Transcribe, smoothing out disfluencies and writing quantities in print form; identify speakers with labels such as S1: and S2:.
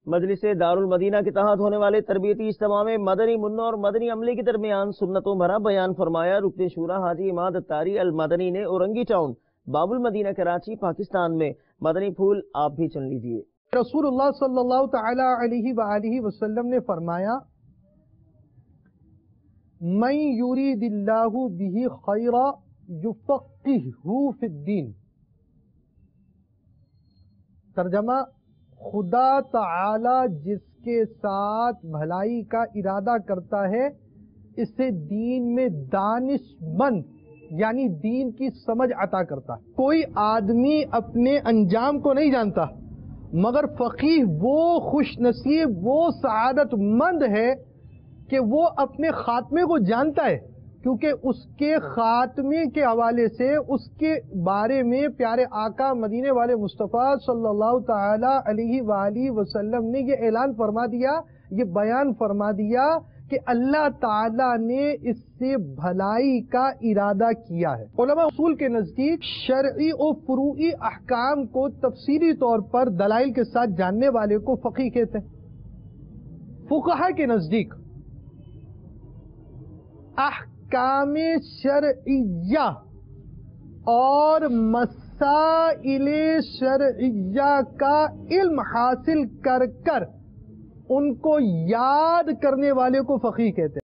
S1: مجلس دارالمدینہ کے تحت ہونے والے تربیتی اجتماع میں مدنی منوں اور مدنی عملے کے درمیان سنتوں بھرا بیان فرمایا۔ رکن شورا حاجی عماد اتاری المدنی نے اورنگی ٹاؤن باب المدینہ کراچی پاکستان میں مدنی پھول آپ بھی چن لیجئے۔
S2: رسول اللہ صلی اللہ تعالی علیہ وآلہ وسلم نے فرمایا، من یرید اللہ بہ خیرا یفقہہ فی الدین۔ ترجمہ، خدا تعالی جس کے ساتھ بھلائی کا ارادہ کرتا ہے اسے دین میں دانش مند یعنی دین کی سمجھ عطا کرتا ہے۔ کوئی آدمی اپنے انجام کو نہیں جانتا، مگر فقیہ وہ خوش نصیب، وہ سعادت مند ہے کہ وہ اپنے خاتمے کو جانتا ہے، کیونکہ اس کے خاتمے کے حوالے سے اس کے بارے میں پیارے آقا مدینے والے مصطفیٰ صلی اللہ تعالی علیہ وآلہ وسلم نے یہ اعلان فرما دیا، یہ بیان فرما دیا کہ اللہ تعالی نے اس سے بھلائی کا ارادہ کیا ہے۔ علماء اصول کے نزدیک شرعی و فروعی احکام کو تفصیلی طور پر دلائل کے ساتھ جاننے والے کو فقیہ کہتے ہیں۔ فقہاء کے نزدیک احکام شرعیہ اور مسائل شرعیہ کا علم حاصل کر کر ان کو یاد کرنے والے کو فقیہ کہتے ہیں۔